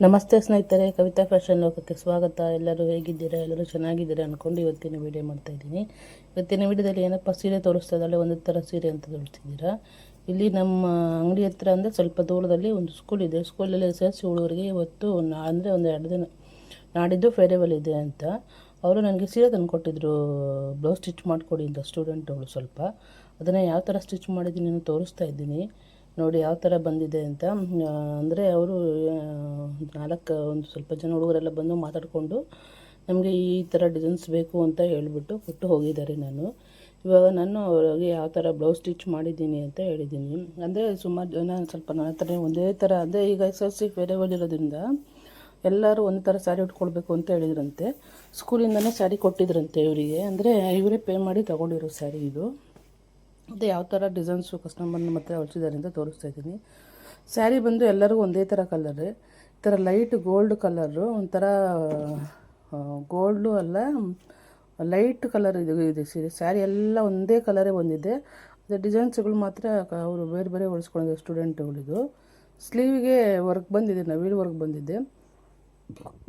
ನಮಸ್ತೆ ಸ್ನೇಹಿತರೆ, ಕವಿತಾ ಫ್ಯಾಷನ್ ಲೋಕಕ್ಕೆ ಸ್ವಾಗತ. ಎಲ್ಲರೂ ಹೇಗಿದ್ದೀರಾ? ಎಲ್ಲರೂ ಚೆನ್ನಾಗಿದ್ದೀರಾ ಅಂದ್ಕೊಂಡು ಇವತ್ತಿನ ವಿಡಿಯೋ ಮಾಡ್ತಾಯಿದ್ದೀನಿ. ಇವತ್ತಿನ ವಿಡಿಯೋದಲ್ಲಿ ಏನಪ್ಪ ಸೀರೆ ತೋರಿಸ್ತಾ ಇದ್ದಾಳೆ, ಒಂದು ಥರ ಸೀರೆ ಅಂತ ತೋರಿಸ್ತಿದ್ದೀರಾ. ಇಲ್ಲಿ ನಮ್ಮ ಅಂಗಡಿ ಹತ್ರ ಅಂದರೆ ಸ್ವಲ್ಪ ದೂರದಲ್ಲಿ ಒಂದು ಸ್ಕೂಲ್ ಇದೆ. ಸ್ಕೂಲಲ್ಲಿ SSLC ಹುಡುಗರಿಗೆ ಇವತ್ತು ಅಂದರೆ ಒಂದು 2 ದಿನ ನಾಡಿದ್ದು ಫೇರ್ವೆಲ್ ಇದೆ ಅಂತ ಅವರು ನನಗೆ ಸೀರೆ ತಂದು ಕೊಟ್ಟಿದ್ರು. ಬ್ಲೌಸ್ ಸ್ಟಿಚ್ ಮಾಡಿಕೊಡಿ ಅಂತ ಸ್ಟೂಡೆಂಟ್ಗಳು. ಸ್ವಲ್ಪ ಅದನ್ನು ಯಾವ ಥರ ಸ್ಟಿಚ್ ಮಾಡಿದ್ದೀನಿ ನಾನು ತೋರಿಸ್ತಾ ಇದ್ದೀನಿ. ನೋಡಿ ಯಾವ ಥರ ಬಂದಿದೆ ಅಂತ. ಅಂದರೆ ಅವರು ಒಂದು ಸ್ವಲ್ಪ ಜನ ಹುಡುಗರೆಲ್ಲ ಬಂದು ಮಾತಾಡಿಕೊಂಡು ನಮಗೆ ಈ ಥರ ಡಿಸೈನ್ಸ್ ಬೇಕು ಅಂತ ಹೇಳಿಬಿಟ್ಟು ಕೊಟ್ಟು ಹೋಗಿದ್ದಾರೆ. ಇವಾಗ ನಾನು ಅವರಿಗೆ ಯಾವ ಥರ ಬ್ಲೌಸ್ ಸ್ಟಿಚ್ ಮಾಡಿದ್ದೀನಿ ಅಂತ ಹೇಳಿದ್ದೀನಿ. ಅಂದರೆ ಸುಮಾರು ಜನ ಸ್ವಲ್ಪ ನನ್ನ ಹತ್ರ ಒಂದೇ ಥರ, ಅಂದರೆ ಈಗ SSLC ಫೇರ್ವೆಲ್ ಇರೋದ್ರಿಂದ ಎಲ್ಲರೂ ಒಂದು ಥರ ಸ್ಯಾರಿ ಉಟ್ಕೊಳ್ಬೇಕು ಅಂತ ಹೇಳಿದ್ರಂತೆ. ಸ್ಕೂಲಿಂದನೇ ಸ್ಯಾರಿ ಕೊಟ್ಟಿದ್ರಂತೆ ಇವರಿಗೆ. ಅಂದರೆ ಇವರೇ ಪೇ ಮಾಡಿ ತೊಗೊಂಡಿರೋ ಸ್ಯಾರಿ ಇದು. ಮತ್ತು ಯಾವ ಥರ ಡಿಸೈನ್ಸು ಕಸ್ಟಮರ್ ನಮ್ಮ ಹತ್ರ ಹೊಲಿಸಿದ್ದಾರೆ ಅಂತ ತೋರಿಸ್ತಾ ಇದ್ದೀನಿ. ಸ್ಯಾರಿ ಬಂದು ಎಲ್ಲರಿಗೂ ಒಂದೇ ಥರ ಕಲರ್, ಈ ಥರ ಲೈಟ್ ಗೋಲ್ಡ್ ಕಲರು, ಒಂಥರ ಗೋಲ್ಡು ಅಲ್ಲ ಲೈಟ್ ಕಲರ್ ಇದೆ ಸೀರೆ. ಸ್ಯಾರಿ ಎಲ್ಲ ಒಂದೇ ಕಲರೇ ಬಂದಿದೆ. ಅದು ಡಿಸೈನ್ಸ್ಗಳು ಮಾತ್ರ ಅವರು ಬೇರೆ ಬೇರೆ ಹೊಲಿಸ್ಕೊಂಡಿದ್ದಾರೆ ಸ್ಟೂಡೆಂಟ್ಗಳಿದು. ಸ್ಲೀವಿಗೆ ವರ್ಕ್ ಬಂದಿದೆ, ನವಿಲು ವರ್ಕ್ ಬಂದಿದೆ.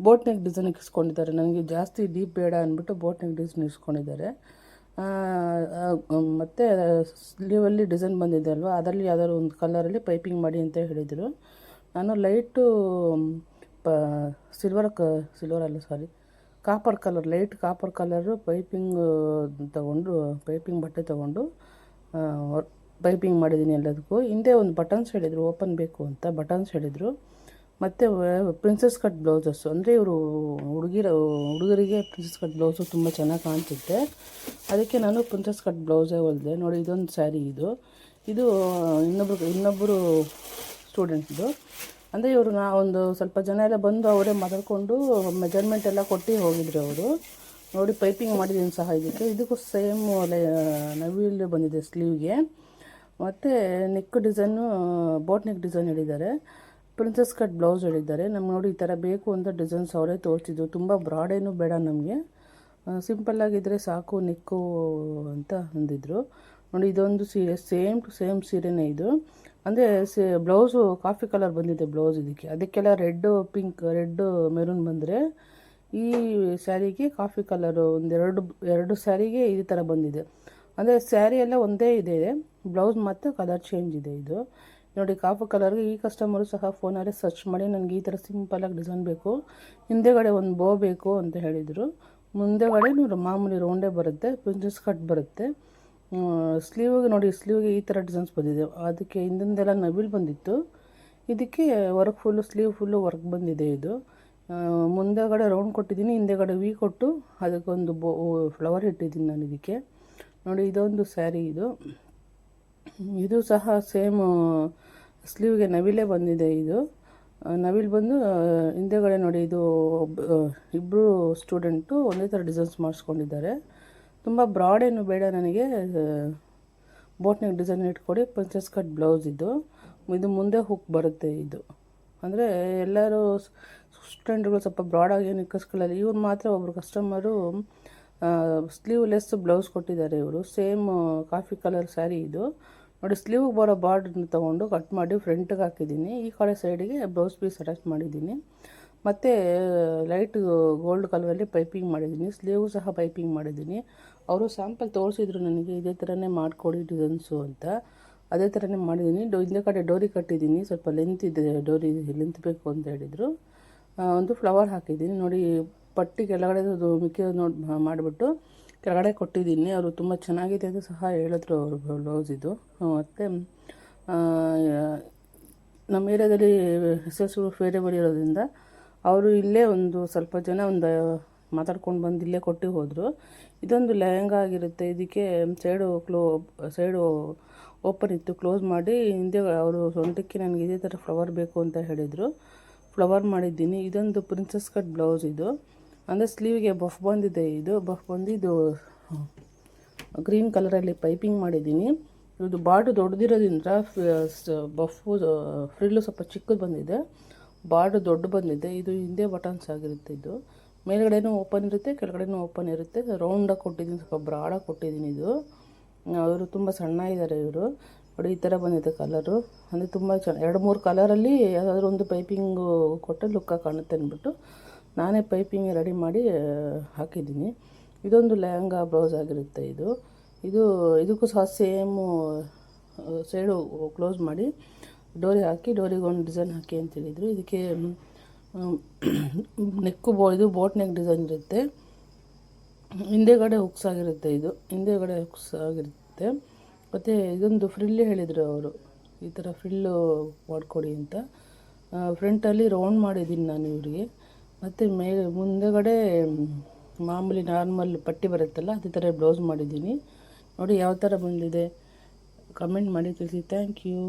ಬೋಟ್ ನೆಕ್ ಡಿಸೈನ್ ಇಸ್ಕೊಂಡಿದ್ದಾರೆ. ನನಗೆ ಜಾಸ್ತಿ ಡೀಪ್ ಬೇಡ ಅಂದ್ಬಿಟ್ಟು ಬೋಟ್ ನೆಕ್ ಡಿಸೈನ್ ಇಸ್ಕೊಂಡಿದ್ದಾರೆ. ಮತ್ತು ಸ್ಲೀವಲ್ಲಿ ಡಿಸೈನ್ ಬಂದಿದೆ ಅಲ್ವಾ, ಅದರಲ್ಲಿ ಯಾವ್ದಾದ್ರು ಒಂದು ಕಲರಲ್ಲಿ ಪೈಪಿಂಗ್ ಮಾಡಿ ಅಂತ ಹೇಳಿದರು. ನಾನು light copper colour, light copper colour piping ಬಟ್ಟೆ ತೊಗೊಂಡು ಪೈಪಿಂಗ್ ಮಾಡಿದ್ದೀನಿ ಎಲ್ಲದಕ್ಕೂ. ಹಿಂದೆ ಒಂದು ಬಟನ್ಸ್ ಹೇಳಿದರು, ಓಪನ್ ಬೇಕು ಅಂತ ಬಟನ್ಸ್ ಹೇಳಿದರು. ಮತ್ತು ಪ್ರಿನ್ಸಸ್ ಕಟ್ ಬ್ಲೌಸಸ್ಸು, ಅಂದರೆ ಇವರು ಹುಡುಗರಿಗೆ ಪ್ರಿನ್ಸಸ್ ಕಟ್ ಬ್ಲೌಸು ತುಂಬ ಚೆನ್ನಾಗಿ ಕಾಣ್ತಿದ್ದೆ. ಅದಕ್ಕೆ ನಾನು ಪ್ರಿನ್ಸಸ್ ಕಟ್ ಬ್ಲೌಸೇ ಹೊಲಿದೆ. ನೋಡಿ ಇದೊಂದು ಸ್ಯಾರಿ, ಇದು ಇನ್ನೊಬ್ಬರು ಸ್ಟೂಡೆಂಟ್ದು. ಅಂದರೆ ಇವರು ಒಂದು ಸ್ವಲ್ಪ ಜನ ಎಲ್ಲ ಬಂದು ಅವರೇ ಮಾತಾಡಿಕೊಂಡು ಮೆಜರ್ಮೆಂಟ್ ಎಲ್ಲ ಕೊಟ್ಟು ಹೋಗಿದ್ರು ಅವರು. ನೋಡಿ ಪೈಪಿಂಗ್ ಮಾಡಿದ್ದೀನಿ ಸಹ ಇದಕ್ಕೂ ಸೇಮ್ ನವಿಲು ಬಂದಿದೆ ಸ್ಲೀವ್ಗೆ. ಮತ್ತು neck design boat neck design ಹೇಳಿದ್ದಾರೆ. ಪ್ರಿನ್ಸಸ್ ಕಟ್ ಬ್ಲೌಸ್ ಹೇಳಿದ್ದಾರೆ. ನಮ್ಗೆ ನೋಡಿ ಈ ಥರ ಬೇಕು ಅಂತ ಡಿಸೈನ್ಸ್ ಅವರೇ ತೋರಿಸಿದ್ದು. ತುಂಬ ಬ್ರಾಡೇನು ಬೇಡ ನಮಗೆ, ಸಿಂಪಲ್ಲಾಗಿದ್ದರೆ ಸಾಕು ನೆಕ್ಕು ಅಂತ ಅಂದಿದ್ರು. ನೋಡಿ ಇದೊಂದು ಸೀರೆ, ಸೇಮ್ ಟು ಸೇಮ್ ಸೀರೆನೇ ಇದು. ಅಂದರೆ ಬ್ಲೌಸು ಕಾಫಿ ಕಲರ್ ಬಂದಿದೆ ಬ್ಲೌಸ್ ಇದಕ್ಕೆ. ಅದಕ್ಕೆಲ್ಲ ರೆಡ್ ಮೆರೂನ್ ಬಂದರೆ ಈ ಸ್ಯಾರಿಗೆ ಕಾಫಿ ಕಲರು ಎರಡು ಸ್ಯಾರಿಗೆ ಈ ಥರ ಬಂದಿದೆ. ಅಂದರೆ ಸ್ಯಾರಿ ಎಲ್ಲ ಒಂದೇ ಇದೆ, ಬ್ಲೌಸ್ ಮತ್ತು ಕಲರ್ ಚೇಂಜ್ ಇದೆ ಇದು. ನೋಡಿ ಕಾಫಿ ಕಲರ್ಗೆ ಈ ಕಸ್ಟಮರು ಸಹ ಫೋನಲ್ಲೇ ಸರ್ಚ್ ಮಾಡಿ ನನಗೆ ಈ ಥರ ಸಿಂಪಲಾಗಿ ಡಿಸೈನ್ ಬೇಕು, ಹಿಂದೆಗಡೆ ಒಂದು ಬೋ ಬೇಕು ಅಂತ ಹೇಳಿದರು. ಮುಂದೆಗಡೆ ಮಾಮೂಲಿ ರೌಂಡೇ ಬರುತ್ತೆ, ಪ್ರಿನ್ಸಸ್ ಕಟ್ ಬರುತ್ತೆ. ಸ್ಲೀವ್ಗೆ ನೋಡಿ, ಸ್ಲೀವ್ಗೆ ಈ ಥರ ಡಿಸೈನ್ಸ್ ಬಂದಿದೆ. ಅದಕ್ಕೆ ಹಿಂದಿಂದೆಲ್ಲ ನವಿಲು ಬಂದಿತ್ತು, ಇದಕ್ಕೆ ವರ್ಕ್ ಸ್ಲೀವ್ ಫುಲ್ಲು ವರ್ಕ್ ಬಂದಿದೆ. ಇದು ಮುಂದೆಗಡೆ ರೌಂಡ್ ಕೊಟ್ಟಿದ್ದೀನಿ, ಹಿಂದೆಗಡೆ ವಿ ಕೊಟ್ಟು ಅದಕ್ಕೊಂದು ಫ್ಲವರ್ ಇಟ್ಟಿದ್ದೀನಿ ನಾನು ಇದಕ್ಕೆ. ನೋಡಿ ಇದೊಂದು ಸ್ಯಾರಿ, ಇದು ಸಹ ಸೇಮ್ ಸ್ಲೀವ್ಗೆ ನವಿಲೇ ಬಂದಿದೆ. ಇದು ನವಿಲು ಬಂದು ಹಿಂದೆಗಡೆ ನೋಡಿ, ಇದು ಇಬ್ಬರು ಸ್ಟೂಡೆಂಟು ಒಂದೇ ಥರ ಡಿಸೈನ್ಸ್ ಮಾಡಿಸ್ಕೊಂಡಿದ್ದಾರೆ. ತುಂಬ ಬ್ರಾಡೇನು ಬೇಡ ನನಗೆ, ಬೋಟ್ ನೆಕ್ ಡಿಸೈನ್ ಇಟ್ಕೊಡಿ. ಪ್ರಿನ್ಸಸ್ ಕಟ್ ಬ್ಲೌಸ್ ಇದು ಮುಂದೆ ಹುಕ್ ಬರುತ್ತೆ. ಇದು ಅಂದರೆ ಎಲ್ಲರೂ ಸ್ಟೂಡೆಂಟ್ಗಳು ಸ್ವಲ್ಪ ಬ್ರಾಡಾಗಿ ಏನು ಇಕ್ಕಿಸ್ಕೊಳ್ಳಲ್ಲ. ಇವ್ರು ಮಾತ್ರ ಒಬ್ಬರು ಕಸ್ಟಮರು ಸ್ಲೀವ್ಲೆಸ್ ಬ್ಲೌಸ್ ಕೊಟ್ಟಿದ್ದಾರೆ. ಇವರು ಸೇಮ್ ಕಾಫಿ ಕಲರ್ ಸ್ಯಾರಿ ಇದು. ನೋಡಿ ಸ್ಲೀವ್ಗೆ ಬರೋ ಬಾರ್ಡ್ರನ್ನ ತೊಗೊಂಡು ಕಟ್ ಮಾಡಿ ಫ್ರಂಟಿಗೆ ಹಾಕಿದ್ದೀನಿ. ಈ ಕಡೆ ಸೈಡಿಗೆ ಬ್ಲೌಸ್ ಪೀಸ್ ಅಟ್ಯಾಚ್ ಮಾಡಿದ್ದೀನಿ. ಮತ್ತು ಲೈಟ್ ಗೋಲ್ಡ್ ಕಲರಲ್ಲಿ ಪೈಪಿಂಗ್ ಮಾಡಿದ್ದೀನಿ. ಸ್ಲೀವ್ ಸಹ ಪೈಪಿಂಗ್ ಮಾಡಿದ್ದೀನಿ. ಅವರು ಸ್ಯಾಂಪಲ್ ತೋರಿಸಿದ್ರು ನನಗೆ, ಇದೇ ಥರನೇ ಮಾಡಿಕೊಡಿ ಡಿಸೈನ್ಸು ಅಂತ. ಅದೇ ಥರನೇ ಮಾಡಿದ್ದೀನಿ. ಹಿಂದೆ ಕಡೆ ಡೋರಿ ಕಟ್ಟಿದ್ದೀನಿ, ಸ್ವಲ್ಪ ಲೆಂತ್ ಇದೆ, ಡೋರಿ ಲೆಂತ್ ಬೇಕು ಅಂತ ಹೇಳಿದರು. ಒಂದು ಫ್ಲವರ್ ಹಾಕಿದ್ದೀನಿ. ನೋಡಿ ಪಟ್ಟಿ ಕೆಳಗಡೆ ಮಿಕ್ಕಿರೋದು ಮಾಡಿಬಿಟ್ಟು ಕೆಳಗಡೆ ಕೊಟ್ಟಿದ್ದೀನಿ. ಅವರು ತುಂಬ ಚೆನ್ನಾಗಿದೆ ಅಂತ ಸಹ ಹೇಳಿದ್ರು ಅವರು ಬ್ಲೌಸ್ ಇದು. ಮತ್ತು ನಮ್ಮ ಏರಿಯಾದಲ್ಲಿ SSLC ಫೇರ್ವೆಲ್ ಇರೋದ್ರಿಂದ ಅವರು ಇಲ್ಲೇ ಒಂದು ಸ್ವಲ್ಪ ಜನ ಮಾತಾಡ್ಕೊಂಡು ಬಂದು ಇಲ್ಲೇ ಕೊಟ್ಟು ಹೋದರು. ಇದೊಂದು ಲೆಹಂಗಾ ಆಗಿರುತ್ತೆ. ಇದಕ್ಕೆ ಸೈಡು ಓಪನ್ ಇತ್ತು, ಕ್ಲೋಸ್ ಮಾಡಿ ಹಿಂದೆ ಅವರು ಸೊಂಟಕ್ಕೆ ನನಗೆ ಇದೇ ಥರ ಫ್ಲವರ್ ಬೇಕು ಅಂತ ಹೇಳಿದರು. ಫ್ಲವರ್ ಮಾಡಿದ್ದೀನಿ. ಇದೊಂದು ಪ್ರಿನ್ಸಸ್ ಕಟ್ ಬ್ಲೌಸ್ ಇದು. ಅಂದರೆ ಸ್ಲೀವ್ಗೆ ಬಫ್ ಬಂದಿದೆ. ಇದು ಗ್ರೀನ್ ಕಲರಲ್ಲಿ ಪೈಪಿಂಗ್ ಮಾಡಿದ್ದೀನಿ. ಇದು ಬಾರ್ಡ್ರ್ ದೊಡ್ಡದಿರೋದ್ರಿಂದ ಫ್ರಿಲ್ಲು ಸ್ವಲ್ಪ ಚಿಕ್ಕದು ಬಂದಿದೆ, ಬಾರ್ಡ್ರ್ ದೊಡ್ಡ ಬಂದಿದೆ. ಇದು ಹಿಂದೆ ಬಟನ್ಸ್ ಆಗಿರುತ್ತೆ. ಇದು ಮೇಲ್ಗಡೆನೂ ಓಪನ್ ಇರುತ್ತೆ, ಕೆಳಗಡೆನೂ ಓಪನ್ ಇರುತ್ತೆ. ರೌಂಡಾಗಿ ಕೊಟ್ಟಿದ್ದೀನಿ, ಸ್ವಲ್ಪ ಬ್ರಾಡಾಗಿ ಕೊಟ್ಟಿದ್ದೀನಿ. ಇದು ಅವರು ತುಂಬ ಸಣ್ಣ ಇದ್ದಾರೆ ಇವರು. ನೋಡಿ ಈ ಥರ ಬಂದಿದೆ ಕಲರು. ಅಂದರೆ ತುಂಬ ಚೆನ್ನಾಗಿ 2-3 ಕಲರಲ್ಲಿ ಯಾವುದಾದ್ರೂ ಒಂದು ಪೈಪಿಂಗು ಕೊಟ್ಟರೆ ಲುಕ್ಕಾಗಿ ಕಾಣುತ್ತೆ ಅಂದ್ಬಿಟ್ಟು ನಾನೇ ಪೈಪಿಂಗ್ ರೆಡಿ ಮಾಡಿ ಹಾಕಿದ್ದೀನಿ. ಇದೊಂದು ಲೆಹಂಗಾ ಬ್ಲೌಸ್ ಆಗಿರುತ್ತೆ ಇದಕ್ಕೂ ಸಹ ಸೇಮು ಸೈಡು ಕ್ಲೋಸ್ ಮಾಡಿ ಡೋರಿ ಹಾಕಿ ಡೋರಿಗೆ ಒಂದು ಡಿಸೈನ್ ಹಾಕಿ ಅಂತ ಹೇಳಿದರು. ಇದಕ್ಕೆ ನೆಕ್ಕು ಇದು ಬೋಟ್ ನೆಕ್ ಡಿಸೈನ್ ಇರುತ್ತೆ. ಹಿಂದೆಗಡೆ ಹುಕ್ಸ್ ಆಗಿರುತ್ತೆ, ಹಿಂದೆಗಡೆ ಹುಕ್ಸ್ ಆಗಿರುತ್ತೆ. ಮತ್ತು ಇದೊಂದು ಫ್ರಿಲ್ ಹೇಳಿದರು ಅವರು, ಈ ಥರ ಫ್ರಿಲ್ಲು ಮಾಡಿಕೊಡಿ ಅಂತ. ಫ್ರಂಟಲ್ಲಿ ರೌಂಡ್ ಮಾಡಿದ್ದೀನಿ ನಾನು ಇವರಿಗೆ. ಮತ್ತು ಮುಂದೆಗಡೆ ಮಾಮೂಲಿ ನಾರ್ಮಲ್ ಪಟ್ಟಿ ಬರುತ್ತಲ್ಲ ಅದೇ ಥರ ಬ್ಲೌಸ್ ಮಾಡಿದ್ದೀನಿ. ನೋಡಿ ಯಾವ ಥರ ಬಂದಿದೆ ಕಮೆಂಟ್ ಮಾಡಿ ತಿಳಿಸಿ. Thank you.